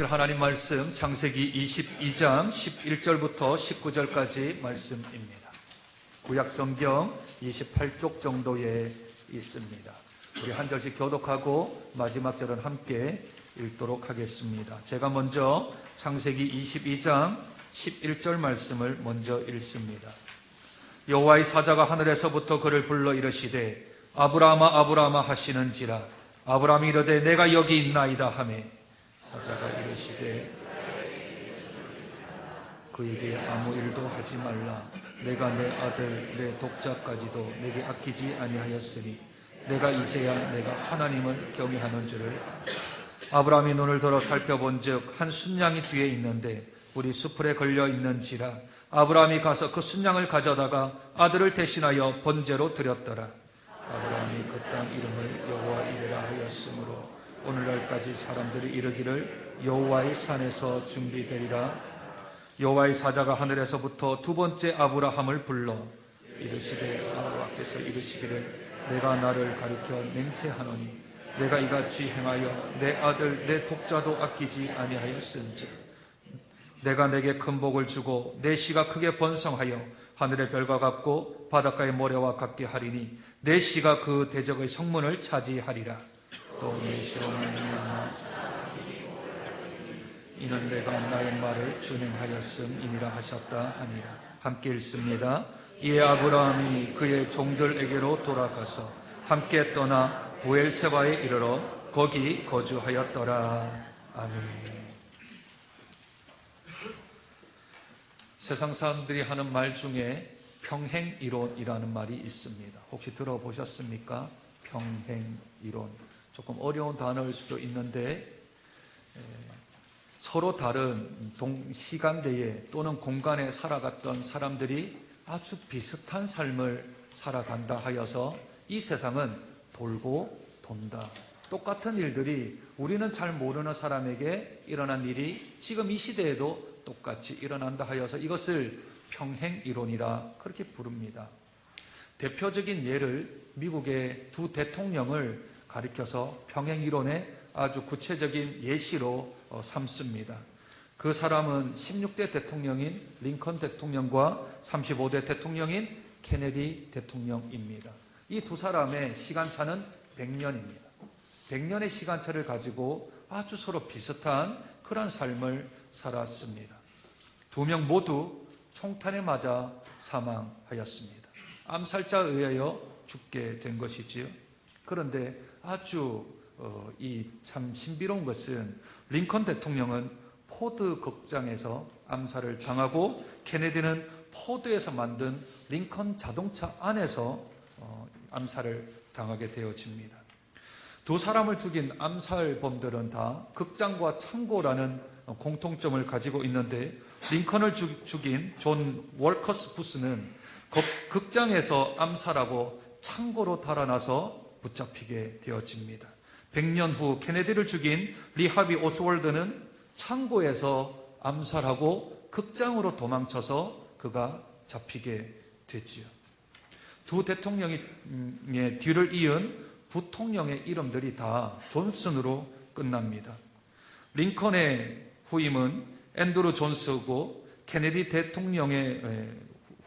하나님 말씀 창세기 22장 11절부터 19절까지 말씀입니다. 구약 성경 28쪽 정도에 있습니다. 우리 한 절씩 교독하고 마지막 절은 함께 읽도록 하겠습니다. 제가 먼저 창세기 22장 11절 말씀을 먼저 읽습니다. 여호와의 사자가 하늘에서부터 그를 불러 이르시되 아브라함아 아브라함아 하시는지라. 아브라함이 이르되 내가 여기 있나이다 하매 사자가 이르시되 그에게 아무 일도 하지 말라. 내가 내 아들 내 독자까지도 내게 아끼지 아니하였으니 내가 이제야 내가 하나님을 경외하는 줄을. 아브라함이 눈을 들어 살펴본즉 한 순양이 뒤에 있는데 우리 수풀에 걸려 있는지라. 아브라함이 가서 그 순양을 가져다가 아들을 대신하여 번제로 드렸더라. 아브라함이 그 땅 이름을 여호와 이레라 하였으므로 오늘날까지 사람들이 이르기를 여호와의 산에서 준비되리라. 여호와의 사자가 하늘에서부터 두 번째 아브라함을 불러 이르시되 여호와께서 이르시기를 내가 나를 가리켜 맹세하노니 내가 이같이 행하여 내 아들 내 독자도 아끼지 아니하였은즉 내가 내게 큰 복을 주고 내 씨가 크게 번성하여 하늘의 별과 같고 바닷가의 모래와 같게 하리니 내 씨가 그 대적의 성문을 차지하리라. 또 내 씨로 말미암아 이는 내가 나의 말을 준행하였음이니라 하셨다 하니라. 함께 읽습니다. 이에 아브라함이 그의 종들에게로 돌아가서 함께 떠나 부엘세바에 이르러 거기 거주하였더라. 아멘. 세상 사람들이 하는 말 중에 평행이론이라는 말이 있습니다. 혹시 들어보셨습니까? 평행이론. 조금 어려운 단어일 수도 있는데 서로 다른 시간대에 또는 공간에 살아갔던 사람들이 아주 비슷한 삶을 살아간다 하여서 이 세상은 돌고 돈다. 똑같은 일들이 우리는 잘 모르는 사람에게 일어난 일이 지금 이 시대에도 똑같이 일어난다 하여서 이것을 평행이론이라 그렇게 부릅니다. 대표적인 예를 미국의 두 대통령을 가리켜서 평행이론의 아주 구체적인 예시로 삼습니다. 그 사람은 16대 대통령인 링컨 대통령과 35대 대통령인 케네디 대통령입니다. 이 두 사람의 시간차는 100년입니다. 100년의 시간차를 가지고 아주 서로 비슷한 그런 삶을 살았습니다. 두 명 모두 총탄에 맞아 사망하였습니다. 암살자에 의하여 죽게 된 것이지요. 그런데 아주 참 신비로운 것은 링컨 대통령은 포드 극장에서 암살을 당하고 케네디는 포드에서 만든 링컨 자동차 안에서 암살을 당하게 되어집니다. 두 사람을 죽인 암살범들은 다 극장과 창고라는 공통점을 가지고 있는데 링컨을 죽인 존 월커스 부스는 극장에서 암살하고 창고로 달아나서 붙잡히게 되어집니다. 100년 후 케네디를 죽인 리 하비 오스월드는 창고에서 암살하고 극장으로 도망쳐서 그가 잡히게 됐지요. 두 대통령의 뒤를 이은 부통령의 이름들이 다 존슨으로 끝납니다. 링컨의 후임은 앤드루 존스고 케네디 대통령의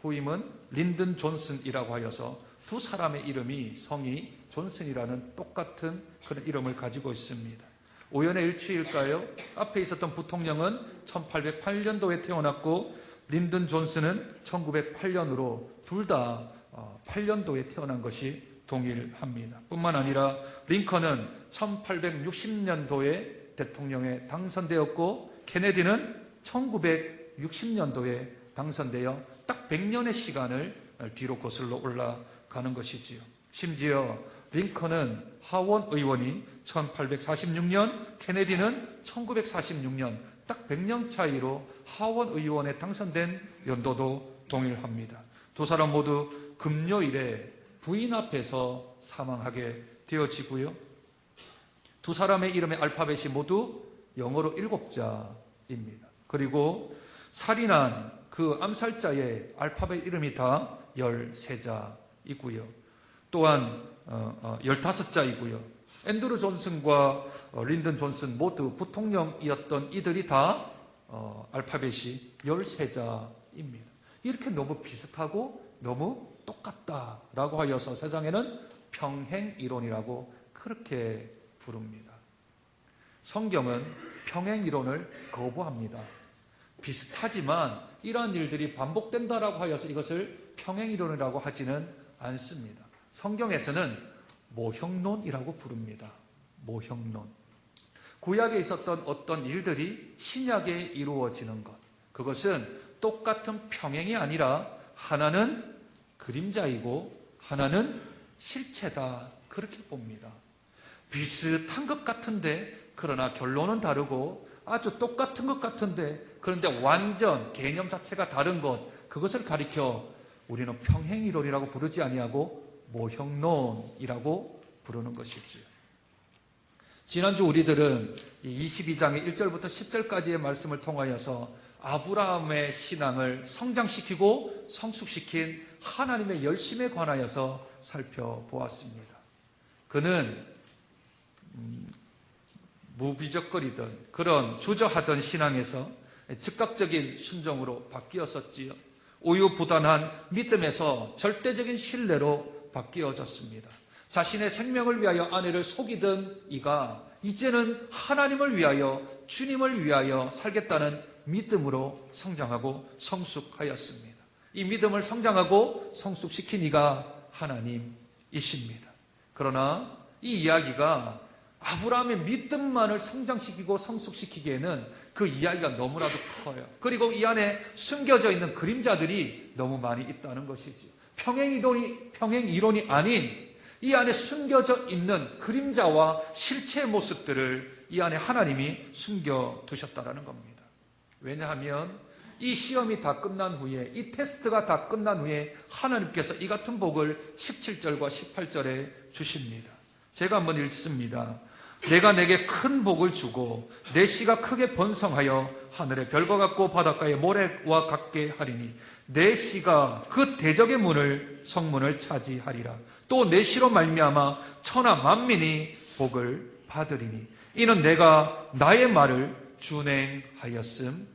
후임은 린든 존슨이라고 하여서 두 사람의 이름이 성이 존슨이라는 똑같은 그런 이름을 가지고 있습니다. 우연의 일치일까요? 앞에 있었던 부통령은 1808년도에 태어났고 린든 존슨은 1908년으로 둘 다 8년도에 태어난 것이 동일합니다. 뿐만 아니라 링컨은 1860년도에 대통령에 당선되었고 케네디는 1960년도에 당선되어 딱 100년의 시간을 뒤로 거슬러 올라가는 것이지요. 심지어 링컨은 하원 의원이 1846년, 케네디는 1946년 딱 100년 차이로 하원 의원에 당선된 연도도 동일합니다. 두 사람 모두 금요일에 부인 앞에서 사망하게 되어지고요. 두 사람의 이름의 알파벳이 모두 영어로 7자입니다. 그리고 살인한 그 암살자의 알파벳 이름이 다 13자이고요. 또한 15자이고요. 앤드루 존슨과 린든 존슨 모두 부통령이었던 이들이 다 알파벳이 13자입니다. 이렇게 너무 비슷하고 너무 똑같다라고 하여서 세상에는 평행이론이라고 그렇게 부릅니다. 성경은 평행이론을 거부합니다. 비슷하지만 이러한 일들이 반복된다라고 하여서 이것을 평행이론이라고 하지는 않습니다. 성경에서는 모형론이라고 부릅니다. 모형론. 구약에 있었던 어떤 일들이 신약에 이루어지는 것, 그것은 똑같은 평행이 아니라 하나는 그림자이고 하나는 실체다, 그렇게 봅니다. 비슷한 것 같은데 그러나 결론은 다르고 아주 똑같은 것 같은데 그런데 완전 개념 자체가 다른 것, 그것을 가리켜 우리는 평행이론이라고 부르지 아니하고 모형론이라고 부르는 것이지요. 지난주 우리들은 22장의 1절부터 10절까지의 말씀을 통하여서 아브라함의 신앙을 성장시키고 성숙시킨 하나님의 열심에 관하여서 살펴보았습니다. 그는 무비적거리던 그런 주저하던 신앙에서 즉각적인 순종으로 바뀌었었지요. 우유부단한 믿음에서 절대적인 신뢰로 바뀌어졌습니다. 자신의 생명을 위하여 아내를 속이던 이가 이제는 하나님을 위하여, 주님을 위하여 살겠다는 믿음으로 성장하고 성숙하였습니다. 이 믿음을 성장하고 성숙시킨 이가 하나님이십니다. 그러나 이 이야기가 아브라함의 믿음만을 성장시키고 성숙시키기에는 그 이야기가 너무나도 커요. 그리고 이 안에 숨겨져 있는 그림자들이 너무 많이 있다는 것이죠. 평행이론이 아닌 이 안에 숨겨져 있는 그림자와 실체의 모습들을 이 안에 하나님이 숨겨두셨다는 겁니다. 왜냐하면 이 시험이 다 끝난 후에, 이 테스트가 다 끝난 후에 하나님께서 이 같은 복을 17절과 18절에 주십니다. 제가 한번 읽습니다. 내가 내게 큰 복을 주고 내 씨가 크게 번성하여 하늘의 별과 같고 바닷가의 모래와 같게 하리니 내 씨가 그 대적의 문을 성문을 차지하리라. 또 내 씨로 말미암아 천하 만민이 복을 받으리니 이는 내가 나의 말을 준행하였음이니라.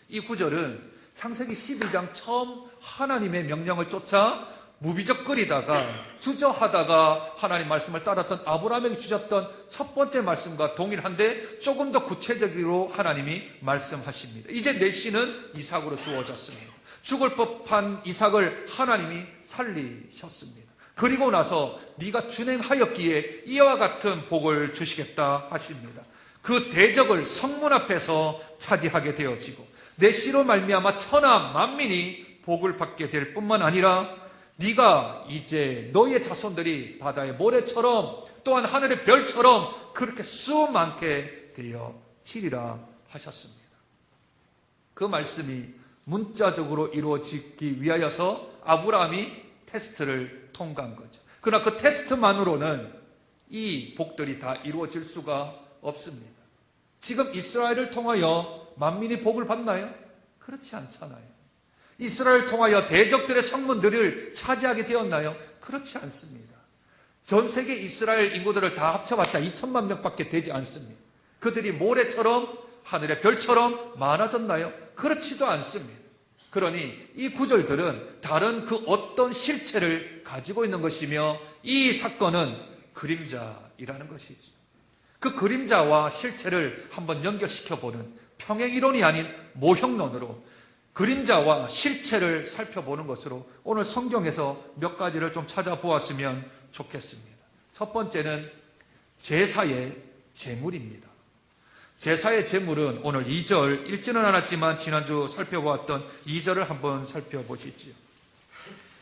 이 구절은 창세기 12장 처음 하나님의 명령을 쫓아 무비적거리다가 주저하다가 하나님 말씀을 따랐던 아브라함에게 주셨던 첫 번째 말씀과 동일한데 조금 더 구체적으로 하나님이 말씀하십니다. 이제 내 씨는 이삭으로 주어졌습니다. 죽을 법한 이삭을 하나님이 살리셨습니다. 그리고 나서 네가 준행하였기에 이와 같은 복을 주시겠다 하십니다. 그 대적을 성문 앞에서 차지하게 되어지고 내 씨로 말미암아 천하 만민이 복을 받게 될 뿐만 아니라 네가 이제 너의 자손들이 바다의 모래처럼 또한 하늘의 별처럼 그렇게 수많게 되어지리라 하셨습니다. 그 말씀이 문자적으로 이루어지기 위하여서 아브라함이 테스트를 통과한 거죠. 그러나 그 테스트만으로는 이 복들이 다 이루어질 수가 없습니다. 지금 이스라엘을 통하여 만민이 복을 받나요? 그렇지 않잖아요. 이스라엘을 통하여 대적들의 성문들을 차지하게 되었나요? 그렇지 않습니다. 전 세계 이스라엘 인구들을 다 합쳐봤자 2천만 명밖에 되지 않습니다. 그들이 모래처럼 하늘의 별처럼 많아졌나요? 그렇지도 않습니다. 그러니 이 구절들은 다른 그 어떤 실체를 가지고 있는 것이며 이 사건은 그림자이라는 것이죠. 그 그림자와 실체를 한번 연결시켜보는 평행이론이 아닌 모형론으로 그림자와 실체를 살펴보는 것으로 오늘 성경에서 몇 가지를 좀 찾아보았으면 좋겠습니다. 첫 번째는 제사의 제물입니다. 제사의 제물은 오늘 2절 읽지는 않았지만 지난주 살펴보았던 2절을 한번 살펴보시죠.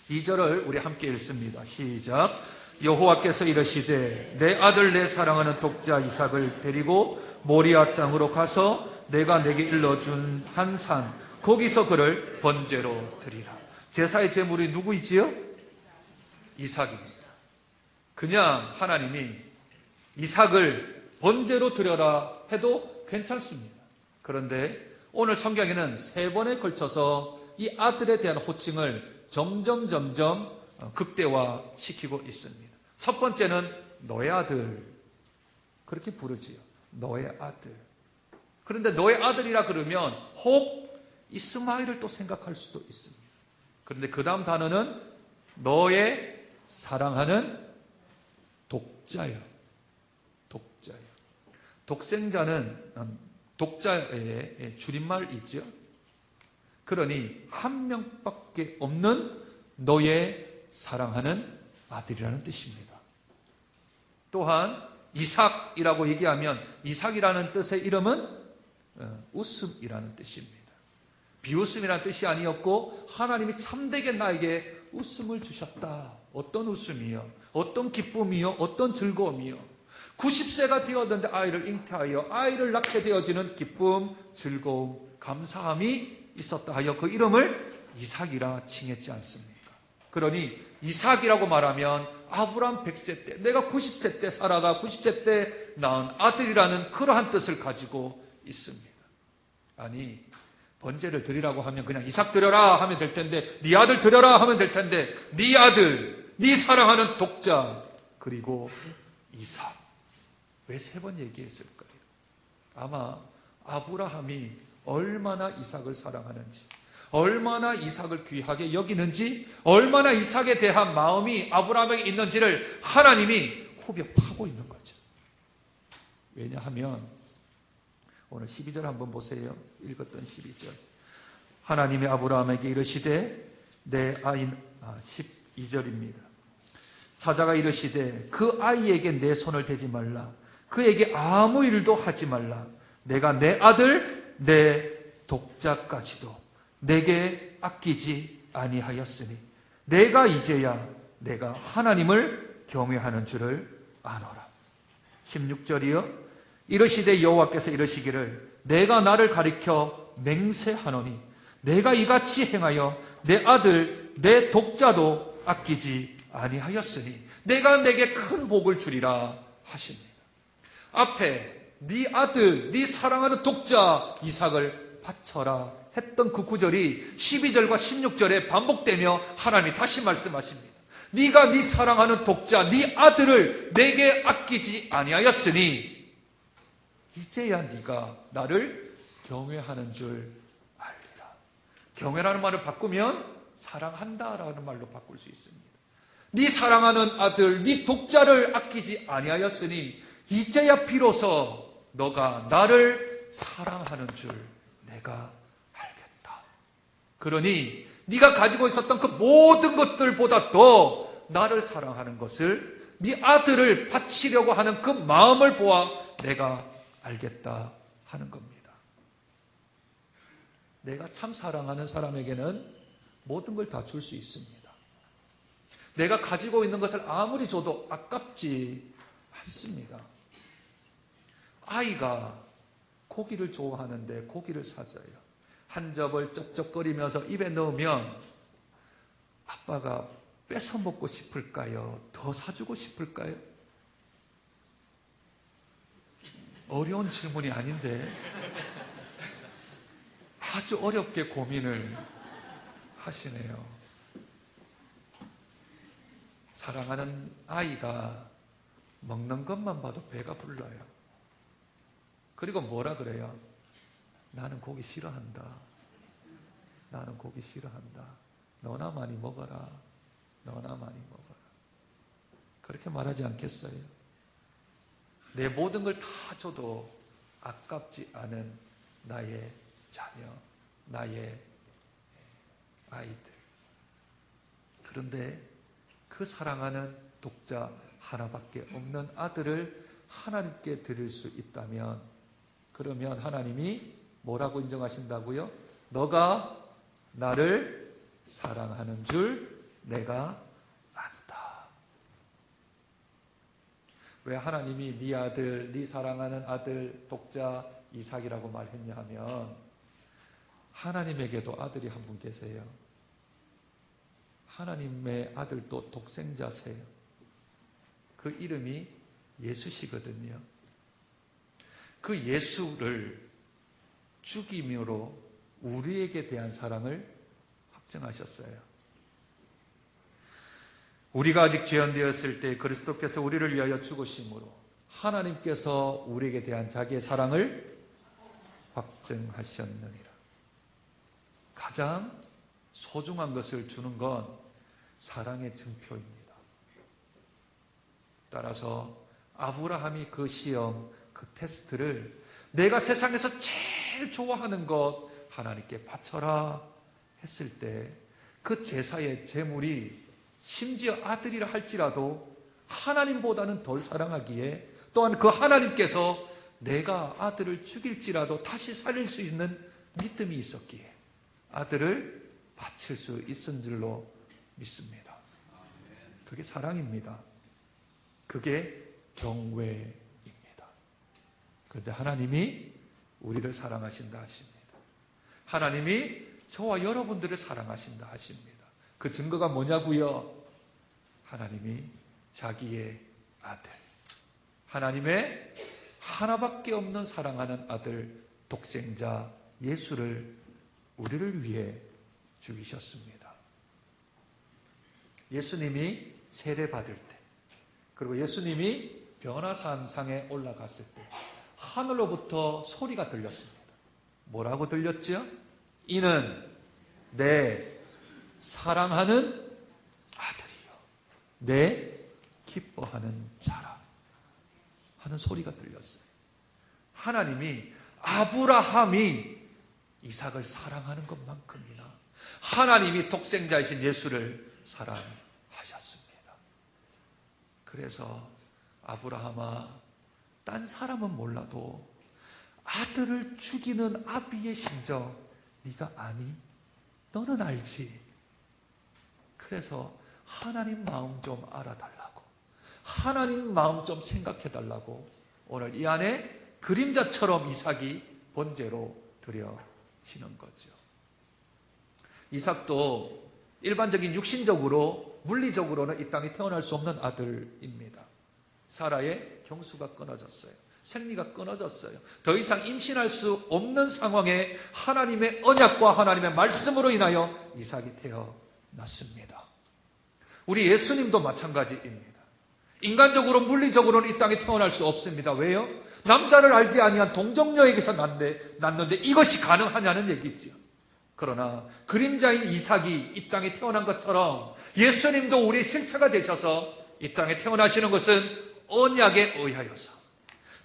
2절을 우리 함께 읽습니다. 시작. 여호와께서 이르시되 내 아들 내 사랑하는 독자 이삭을 데리고 모리아 땅으로 가서 내가 내게 일러준 한 산 거기서 그를 번제로 드리라. 제사의 제물이 누구이지요? 이삭입니다. 그냥 하나님이 이삭을 번제로 드려라 해도 괜찮습니다. 그런데 오늘 성경에는 3번에 걸쳐서 이 아들에 대한 호칭을 점점 극대화시키고 있습니다. 첫 번째는 너의 아들, 그렇게 부르지요. 너의 아들. 그런데 너의 아들이라 그러면 혹 이스마엘을 또 생각할 수도 있습니다. 그런데 그 다음 단어는 너의 사랑하는 독자요. 독자요. 독생자는 독자의 줄임말이죠. 그러니 한 명밖에 없는 너의 사랑하는 아들이라는 뜻입니다. 또한 이삭이라고 얘기하면 이삭이라는 뜻의 이름은 웃음이라는 뜻입니다. 비웃음이라는 뜻이 아니었고 하나님이 참되게 나에게 웃음을 주셨다. 어떤 웃음이요? 어떤 기쁨이요? 어떤 즐거움이요? 90세가 되었는데 아이를 잉태하여 아이를 낳게 되어지는 기쁨, 즐거움, 감사함이 있었다 하여 그 이름을 이삭이라 칭했지 않습니까? 그러니 이삭이라고 말하면 아브라함 100세 때, 내가 90세 때 살아가 90세 때 낳은 아들이라는 그러한 뜻을 가지고 있습니다. 아니, 번제를 드리라고 하면 그냥 이삭 드려라 하면 될 텐데, 네 아들 드려라 하면 될 텐데, 네 아들, 네 사랑하는 독자, 그리고 이삭. 왜 세 번 얘기했을까요? 아마 아브라함이 얼마나 이삭을 사랑하는지, 얼마나 이삭을 귀하게 여기는지, 얼마나 이삭에 대한 마음이 아브라함에게 있는지를 하나님이 후벼 파고 있는 거죠. 왜냐하면 오늘 12절 한번 보세요. 읽었던 12절. 하나님이 아브라함에게 이르시되 내 아인 12절입니다. 사자가 이르시되 그 아이에게 내 손을 대지 말라. 그에게 아무 일도 하지 말라. 내가 내 아들 내 독자까지도 내게 아끼지 아니하였으니 내가 이제야 내가 하나님을 경외하는 줄을 아노라. 16절이요. 이르시되 여호와께서 이르시기를 내가 나를 가리켜 맹세하노니 내가 이같이 행하여 내 아들 내 독자도 아끼지 아니하였으니 내가 내게 큰 복을 주리라 하십니다. 앞에 네 아들 네 사랑하는 독자 이삭을 바쳐라 했던 그 구절이 12절과 16절에 반복되며 하나님이 다시 말씀하십니다. 네가 네 사랑하는 독자 네 아들을 내게 아끼지 아니하였으니 이제야 네가 나를 경외하는 줄 알리라. 경외라는 말을 바꾸면 사랑한다라는 말로 바꿀 수 있습니다. 네 사랑하는 아들 네 독자를 아끼지 아니하였으니 이제야 비로소 너가 나를 사랑하는 줄 내가 알겠다. 그러니 네가 가지고 있었던 그 모든 것들보다 더 나를 사랑하는 것을 네 아들을 바치려고 하는 그 마음을 보아 내가 알겠다 하는 겁니다. 내가 참 사랑하는 사람에게는 모든 걸 다 줄 수 있습니다. 내가 가지고 있는 것을 아무리 줘도 아깝지 않습니다. 아이가 고기를 좋아하는데 고기를 사줘요. 한 접을 쩍쩍거리면서 입에 넣으면 아빠가 뺏어 먹고 싶을까요? 더 사주고 싶을까요? 어려운 질문이 아닌데 아주 어렵게 고민을 하시네요. 사랑하는 아이가 먹는 것만 봐도 배가 불러요. 그리고 뭐라 그래요? 나는 고기 싫어한다. 나는 고기 싫어한다. 너나 많이 먹어라. 너나 많이 먹어라. 그렇게 말하지 않겠어요? 내 모든 걸 다 줘도 아깝지 않은 나의 자녀, 나의 아이들. 그런데 그 사랑하는 독자 하나밖에 없는 아들을 하나님께 드릴 수 있다면 그러면 하나님이 뭐라고 인정하신다고요? 너가 나를 사랑하는 줄 내가 안다. 왜 하나님이 네 아들, 네 사랑하는 아들, 독자 이삭이라고 말했냐 하면 하나님에게도 아들이 한 분 계세요. 하나님의 아들도 독생자세요. 그 이름이 예수시거든요. 그 예수를 죽임으로 우리에게 대한 사랑을 확증하셨어요. 우리가 아직 죄인되었을 때 그리스도께서 우리를 위하여 죽으심으로 하나님께서 우리에게 대한 자기의 사랑을 확증하셨느니라. 가장 소중한 것을 주는 건 사랑의 증표입니다. 따라서 아브라함이 그 시험, 그 테스트를 내가 세상에서 제일 좋아하는 것 하나님께 바쳐라 했을 때 그 제사의 제물이 심지어 아들이라 할지라도 하나님보다는 덜 사랑하기에, 또한 그 하나님께서 내가 아들을 죽일지라도 다시 살릴 수 있는 믿음이 있었기에 아들을 바칠 수 있은 줄로 믿습니다. 그게 사랑입니다. 그게 경외입니다. 그런데 하나님이 우리를 사랑하신다 하십니다. 하나님이 저와 여러분들을 사랑하신다 하십니다. 그 증거가 뭐냐고요? 하나님이 자기의 아들, 하나님의 하나밖에 없는 사랑하는 아들, 독생자 예수를 우리를 위해 죽이셨습니다. 예수님이 세례받을 때, 그리고 예수님이 변화산상에 올라갔을 때 하늘로부터 소리가 들렸습니다. 뭐라고 들렸죠? 이는 내 사랑하는 아들이요, 내 기뻐하는 자라 하는 소리가 들렸어요. 하나님이 아브라함이 이삭을 사랑하는 것만큼이나 하나님이 독생자이신 예수를 사랑하셨습니다. 그래서 아브라함아, 딴 사람은 몰라도 아들을 죽이는 아비의 심정 네가 아니? 너는 알지? 그래서 하나님 마음 좀 알아달라고, 하나님 마음 좀 생각해달라고 오늘 이 안에 그림자처럼 이삭이 번제로 드려지는 거죠. 이삭도 일반적인 육신적으로, 물리적으로는 이 땅에 태어날 수 없는 아들입니다. 사라의 경수가 끊어졌어요. 생리가 끊어졌어요. 더 이상 임신할 수 없는 상황에 하나님의 언약과 하나님의 말씀으로 인하여 이삭이 태어났습니다. 우리 예수님도 마찬가지입니다. 인간적으로, 물리적으로는 이 땅에 태어날 수 없습니다. 왜요? 남자를 알지 아니한 동정녀에게서 났는데 이것이 가능하냐는 얘기지요. 그러나 그림자인 이삭이 이 땅에 태어난 것처럼 예수님도 우리의 실체가 되셔서 이 땅에 태어나시는 것은 언약에 의하여서,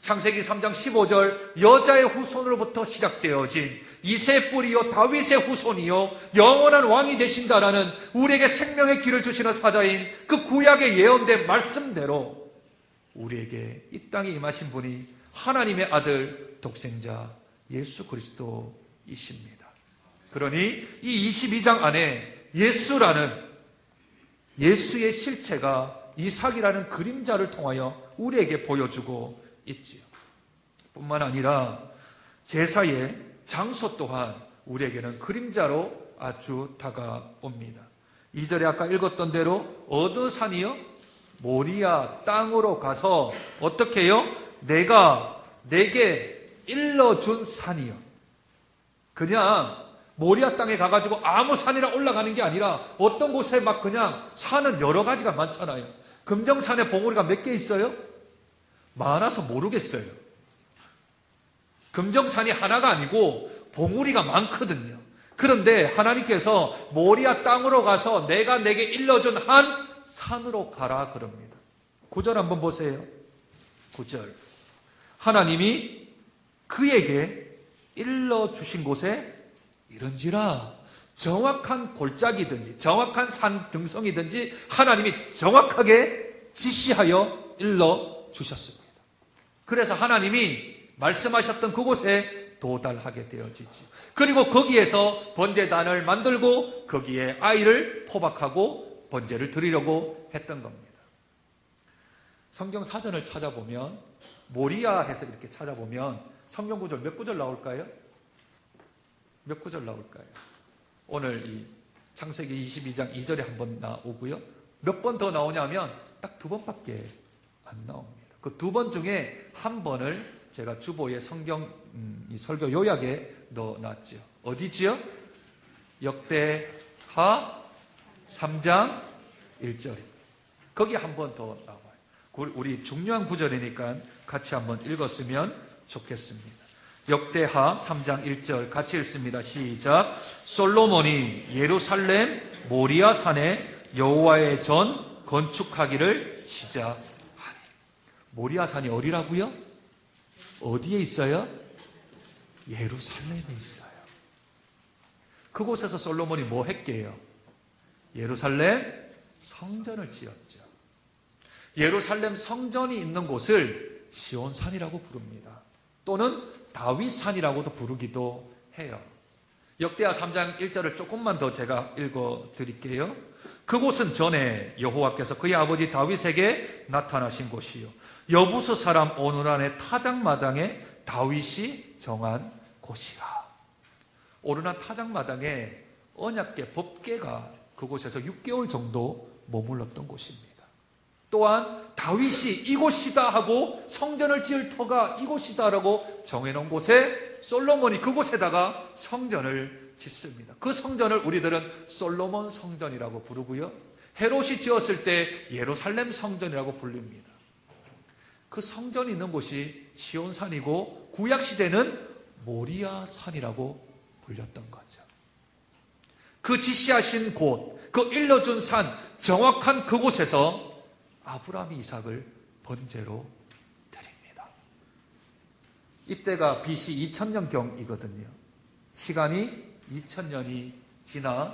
창세기 3장 15절 여자의 후손으로부터 시작되어진 이새의 뿌리요 다윗의 후손이요 영원한 왕이 되신다라는 우리에게 생명의 길을 주시는 사자인 그 구약의 예언된 말씀대로 우리에게 이 땅에 임하신 분이 하나님의 아들 독생자 예수 그리스도이십니다. 그러니 이 22장 안에 예수라는, 예수의 실체가 이삭이라는 그림자를 통하여 우리에게 보여주고 있지요. 뿐만 아니라 제사의 장소 또한 우리에게는 그림자로 아주 다가옵니다. 2절에 아까 읽었던 대로 어느 산이요? 모리아 땅으로 가서 어떻게 해요? 내가 내게 일러준 산이요. 그냥 모리아 땅에 가가지고 아무 산이나 올라가는 게 아니라 어떤 곳에 막 그냥 산은 여러 가지가 많잖아요. 금정산에 봉우리가 몇 개 있어요? 많아서 모르겠어요. 금정산이 하나가 아니고 봉우리가 많거든요. 그런데 하나님께서 모리아 땅으로 가서 내가 내게 일러준 한 산으로 가라 그럽니다. 9절 한번 보세요. 9절. 하나님이 그에게 일러주신 곳에 이른지라. 정확한 골짜기든지 정확한 산 등성이든지 하나님이 정확하게 지시하여 일러주셨습니다. 그래서 하나님이 말씀하셨던 그곳에 도달하게 되어지죠. 그리고 거기에서 번제단을 만들고 거기에 아이를 포박하고 번제를 드리려고 했던 겁니다. 성경 사전을 찾아보면, 모리아 해서 이렇게 찾아보면 성경 구절 몇 구절 나올까요? 몇 구절 나올까요? 오늘 이 창세기 22장 2절에 한 번 나오고요. 몇 번 더 나오냐면 딱 2번밖에 안 나옵니다. 그 2번 중에 한 번을 제가 주보에 성경 이 설교 요약에 넣어놨죠. 어디지요? 역대하 3장 1절입니다. 거기 한 번 더 나와요. 우리 중요한 구절이니까 같이 한번 읽었으면 좋겠습니다. 역대하 3장 1절 같이 읽습니다. 시작. 솔로몬이 예루살렘 모리아 산에 여호와의 전 건축하기를 시작하니. 모리아 산이 어디라고요? 어디에 있어요? 예루살렘에 있어요. 그곳에서 솔로몬이 뭐 했게요? 예루살렘 성전을 지었죠. 예루살렘 성전이 있는 곳을 시온산이라고 부릅니다. 또는 다윗산이라고도 부르기도 해요. 역대하 3장 1절을 조금만 더 제가 읽어드릴게요. 그곳은 전에 여호와께서 그의 아버지 다윗에게 나타나신 곳이요 여부수 사람 오르난의 타작마당에 다윗이 정한 곳이라. 오르난 타작마당에 언약궤 법궤가 그곳에서 6개월 정도 머물렀던 곳입니다. 또한 다윗이 이곳이다 하고 성전을 지을 터가 이곳이다라고 정해놓은 곳에 솔로몬이 그곳에다가 성전을 짓습니다. 그 성전을 우리들은 솔로몬 성전이라고 부르고요, 헤롯이 지었을 때 예루살렘 성전이라고 불립니다. 그 성전이 있는 곳이 시온산이고 구약시대는 모리아산이라고 불렸던 거죠. 그 지시하신 곳, 그 일러준 산, 정확한 그곳에서 아브라함이 이삭을 번제로 드립니다. 이때가 BC 2000년경이거든요. 시간이 2000년이 지나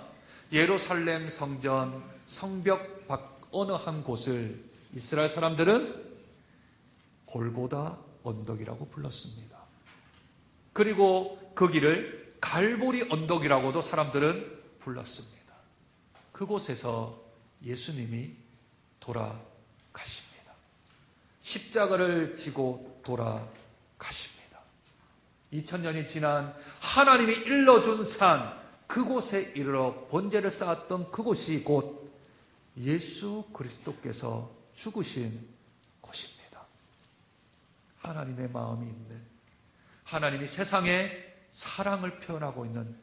예루살렘 성전 성벽 밖 어느 한 곳을 이스라엘 사람들은 골고다 언덕이라고 불렀습니다. 그리고 그 길을 갈보리 언덕이라고도 사람들은 불렀습니다. 그곳에서 예수님이 돌아가십니다. 십자가를 지고 돌아가십니다. 2000년이 지난 하나님이 일러준 산, 그곳에 이르러 번제를 쌓았던 그곳이 곧 예수 그리스도께서 죽으신 곳입니다. 하나님의 마음이 있는, 하나님이 세상에 사랑을 표현하고 있는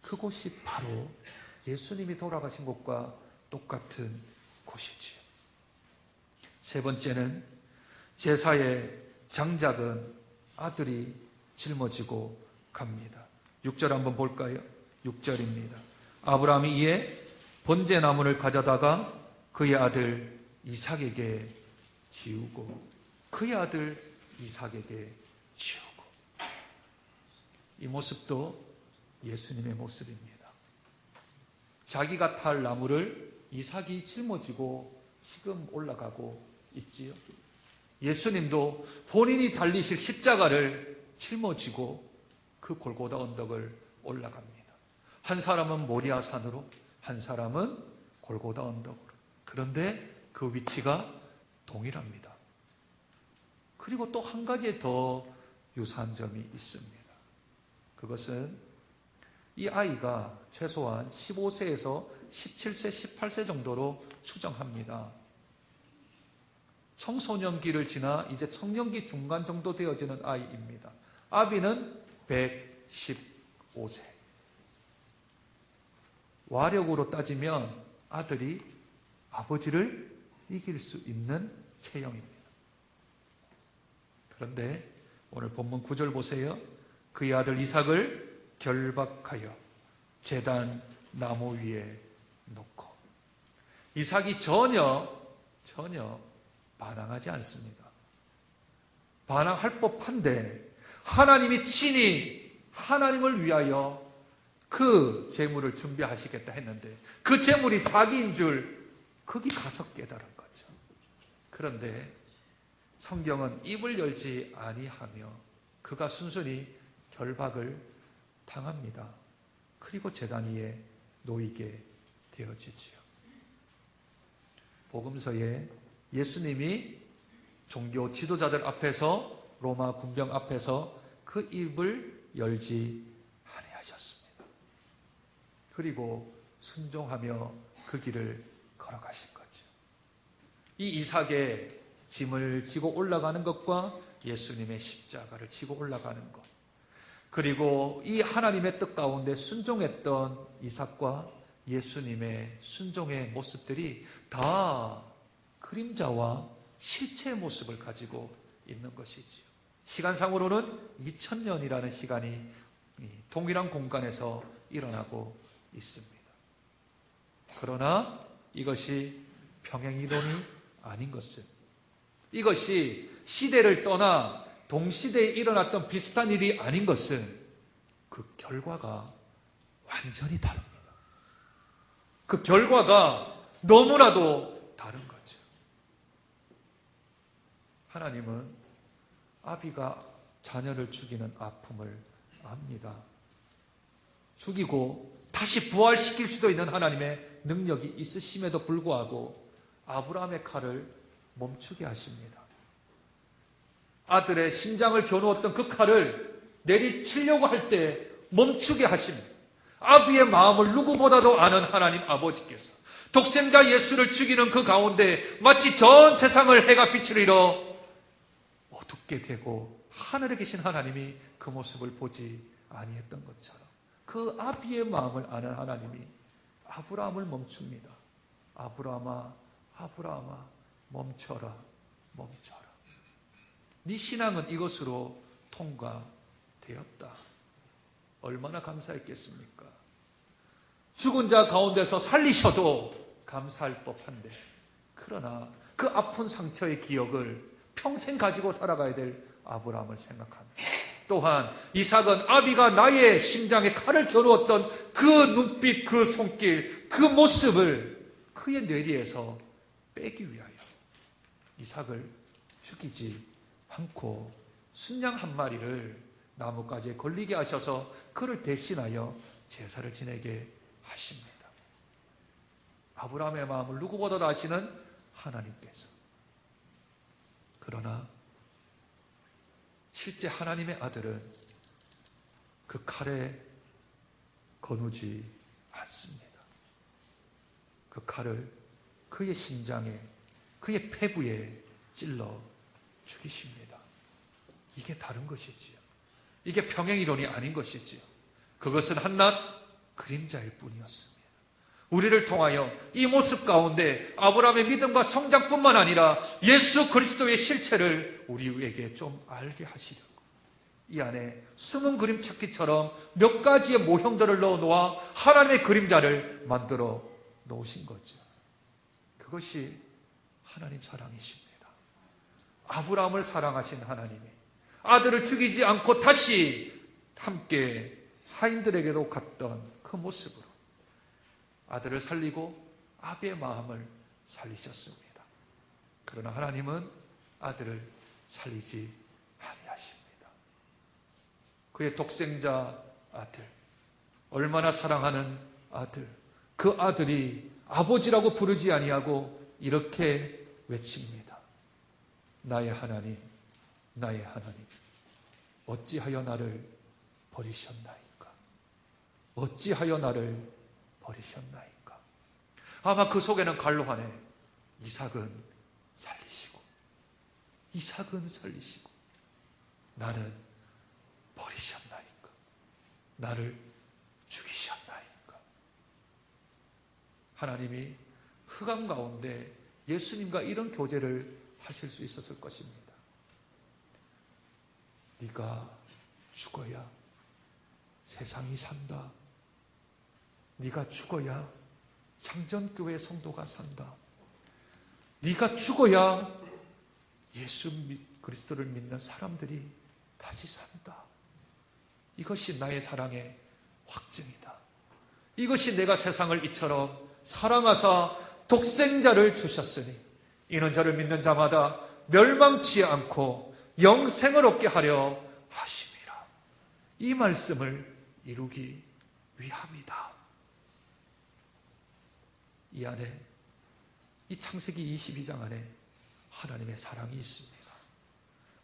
그곳이 바로 예수님이 돌아가신 곳과 똑같은 곳이지요. 세 번째는 제사의 장작은 아들이 짊어지고 갑니다. 6절 한번 볼까요? 6절입니다. 아브라함이 이에 번제나무를 가져다가 그의 아들 이삭에게 지우고 그의 아들 이삭에게 지우고. 이 모습도 예수님의 모습입니다. 자기가 탈 나무를 이삭이 짊어지고 지금 올라가고 있지요. 예수님도 본인이 달리실 십자가를 짊어지고 그 골고다 언덕을 올라갑니다. 한 사람은 모리아산으로, 한 사람은 골고다 언덕으로. 그런데 그 위치가 동일합니다. 그리고 또 한 가지 더 유사한 점이 있습니다. 그것은 이 아이가 최소한 15세에서 17세, 18세 정도로 추정합니다. 청소년기를 지나 이제 청년기 중간 정도 되어지는 아이입니다. 아비는 115세. 와력으로 따지면 아들이 아버지를 이길 수 있는 체형입니다. 그런데 오늘 본문 9절 보세요. 그의 아들 이삭을 결박하여 제단 나무 위에 놓고. 이삭이 전혀 반항하지 않습니다. 반항할 법한데 하나님이 친히 하나님을 위하여 그 제물을 준비하시겠다 했는데 그 제물이 자기인 줄 거기 가서 깨달은 거죠. 그런데 성경은 입을 열지 아니하며 그가 순순히 결박을 당합니다. 그리고 제단 위에 놓이게 되어지지요. 복음서에 예수님이 종교 지도자들 앞에서, 로마 군병 앞에서 그 입을 열지 아니하셨습니다. 그리고 순종하며 그 길을 걸어가신 거죠. 이 이삭의 짐을 지고 올라가는 것과 예수님의 십자가를 지고 올라가는 것, 그리고 이 하나님의 뜻 가운데 순종했던 이삭과 예수님의 순종의 모습들이 다 그림자와 실체의 모습을 가지고 있는 것이지요. 시간상으로는 2000년이라는 시간이 동일한 공간에서 일어나고 있습니다. 그러나 이것이 평행이론이 아닌 것은, 이것이 시대를 떠나 동시대에 일어났던 비슷한 일이 아닌 것은 그 결과가 완전히 다릅니다. 그 결과가 너무나도 다른 거죠. 하나님은 아비가 자녀를 죽이는 아픔을 압니다. 죽이고 다시 부활시킬 수도 있는 하나님의 능력이 있으심에도 불구하고 아브라함의 칼을 멈추게 하십니다. 아들의 심장을 겨누었던 그 칼을 내리치려고 할 때 멈추게 하십니다. 아비의 마음을 누구보다도 아는 하나님 아버지께서 독생자 예수를 죽이는 그 가운데 마치 전 세상을 해가 빛을 잃어 어둡게 되고 하늘에 계신 하나님이 그 모습을 보지 아니했던 것처럼 그 아비의 마음을 아는 하나님이 아브라함을 멈춥니다. 아브라함아, 아브라함아, 멈춰라, 멈춰라. 네 신앙은 이것으로 통과되었다. 얼마나 감사했겠습니까? 죽은 자 가운데서 살리셔도 감사할 법한데, 그러나 그 아픈 상처의 기억을 평생 가지고 살아가야 될 아브라함을 생각합니다. 또한 이삭은 아비가 나의 심장에 칼을 겨누었던 그 눈빛, 그 손길, 그 모습을 그의 뇌리에서 빼기 위하여 이삭을 죽이지 않고 순양 한 마리를 나뭇가지에 걸리게 하셔서 그를 대신하여 제사를 지내게 하십니다. 아브라함의 마음을 누구보다도 아시는 하나님께서. 그러나 실제 하나님의 아들은 그 칼에 거누지 않습니다. 그 칼을 그의 심장에, 그의 폐부에 찔러 죽이십니다. 이게 다른 것이지요. 이게 평행이론이 아닌 것이지요. 그것은 한낱 그림자일 뿐이었습니다. 우리를 통하여 이 모습 가운데 아브라함의 믿음과 성장뿐만 아니라 예수 그리스도의 실체를 우리에게 좀 알게 하시려고 이 안에 숨은 그림 찾기처럼 몇 가지의 모형들을 넣어 놓아 하나님의 그림자를 만들어 놓으신 거죠. 그것이 하나님 사랑이십니다. 아브라함을 사랑하신 하나님이 아들을 죽이지 않고 다시 함께 하인들에게로 갔던 그 모습으로 아들을 살리고 아비의 마음을 살리셨습니다. 그러나 하나님은 아들을 살리지 아니하십니다. 그의 독생자 아들, 얼마나 사랑하는 아들, 그 아들이 아버지라고 부르지 아니하고 이렇게 외칩니다. 나의 하나님, 나의 하나님, 어찌하여 나를 버리셨나이까? 어찌하여 나를 버리셨나이까? 아마 그 속에는 갈로하네. 이삭은 살리시고, 이삭은 살리시고, 나는 버리셨나이까? 나를 죽이셨나이까? 하나님이 흑암 가운데 예수님과 이런 교제를 하실 수 있었을 것입니다. 네가 죽어야 세상이 산다. 네가 죽어야 창전교회 성도가 산다. 네가 죽어야 예수 그리스도를 믿는 사람들이 다시 산다. 이것이 나의 사랑의 확증이다. 이것이 내가 세상을 이처럼 사랑하사 독생자를 주셨으니 이는 저를 믿는 자마다 멸망치 않고 영생을 얻게 하려 하심이라. 이 말씀을 이루기 위함이다. 이 안에, 이 창세기 22장 안에 하나님의 사랑이 있습니다.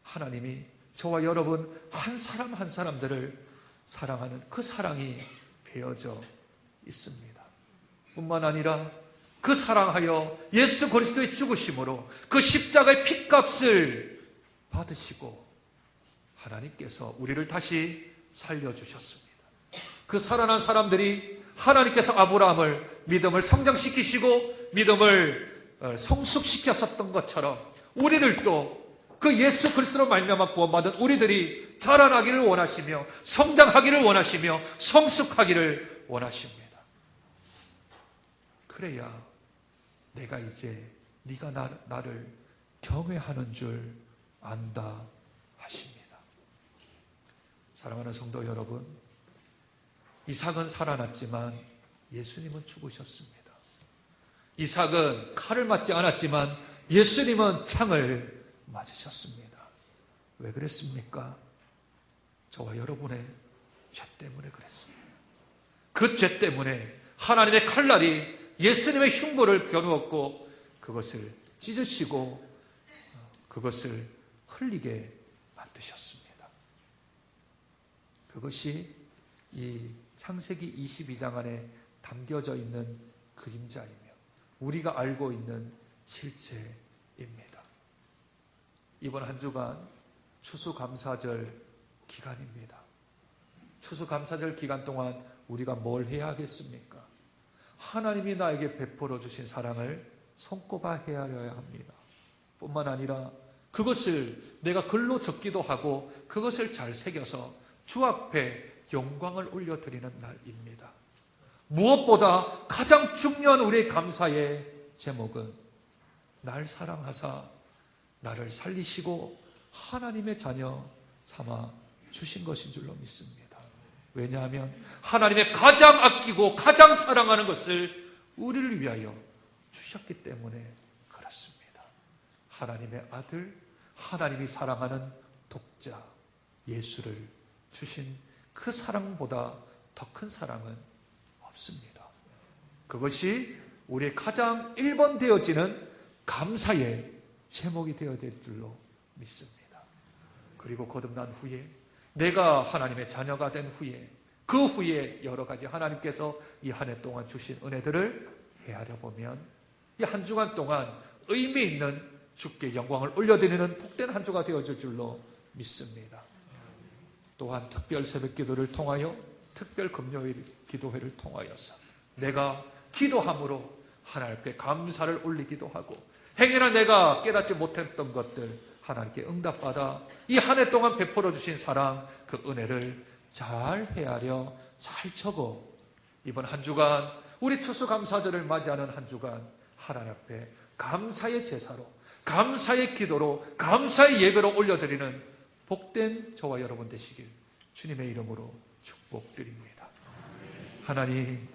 하나님이 저와 여러분 한 사람 한 사람들을 사랑하는 그 사랑이 배어져 있습니다. 뿐만 아니라 그 사랑하여 예수 그리스도의 죽으심으로 그 십자가의 핏값을 받으시고 하나님께서 우리를 다시 살려주셨습니다. 그 살아난 사람들이 하나님께서 아브라함을 믿음을 성장시키시고 믿음을 성숙시켰었던 것처럼 우리들도 그 예수 그리스도로 말미암아 구원받은 우리들이 자라나기를 원하시며 성장하기를 원하시며 성숙하기를 원하십니다. 그래야 내가 이제 네가 나를 경외하는 줄 안다 하십니다. 사랑하는 성도 여러분, 이삭은 살아났지만 예수님은 죽으셨습니다. 이삭은 칼을 맞지 않았지만 예수님은 창을 맞으셨습니다. 왜 그랬습니까? 저와 여러분의 죄 때문에 그랬습니다. 그 죄 때문에 하나님의 칼날이 예수님의 흉부를 겨누었고 그것을 찢으시고 그것을 흘리게 만드셨습니다. 그것이 이 창세기 22장 안에 담겨져 있는 그림자이며 우리가 알고 있는 실체입니다. 이번 한 주간 추수감사절 기간입니다. 추수감사절 기간 동안 우리가 뭘 해야 하겠습니까? 하나님이 나에게 베풀어 주신 사랑을 손꼽아 헤아려야 합니다. 뿐만 아니라 그것을 내가 글로 적기도 하고 그것을 잘 새겨서 주 앞에 영광을 올려드리는 날입니다. 무엇보다 가장 중요한 우리의 감사의 제목은 날 사랑하사 나를 살리시고 하나님의 자녀 삼아 주신 것인 줄로 믿습니다. 왜냐하면 하나님의 가장 아끼고 가장 사랑하는 것을 우리를 위하여 주셨기 때문에 그렇습니다. 하나님의 아들, 하나님이 사랑하는 독자 예수를 주신 그 사랑보다 더 큰 사랑은 없습니다. 그것이 우리의 가장 1번 되어지는 감사의 제목이 되어야 될 줄로 믿습니다. 그리고 거듭난 후에 내가 하나님의 자녀가 된 후에 그 후에 여러 가지 하나님께서 이 한 해 동안 주신 은혜들을 헤아려 보면 이 한 주간 동안 의미 있는 주께 영광을 올려드리는 복된 한 주가 되어질 줄로 믿습니다. 또한 특별 새벽 기도를 통하여 특별 금요일 기도회를 통하여서 내가 기도함으로 하나님께 감사를 올리기도 하고 행여나 내가 깨닫지 못했던 것들 하나님께 응답받아 이 한 해 동안 베풀어 주신 사랑 그 은혜를 잘 헤아려 잘 적어 이번 한 주간 우리 추수감사절을 맞이하는 한 주간 하나님 앞에 감사의 제사로 감사의 기도로 감사의 예배로 올려드리는 복된 저와 여러분 되시길 주님의 이름으로 축복드립니다. 하나님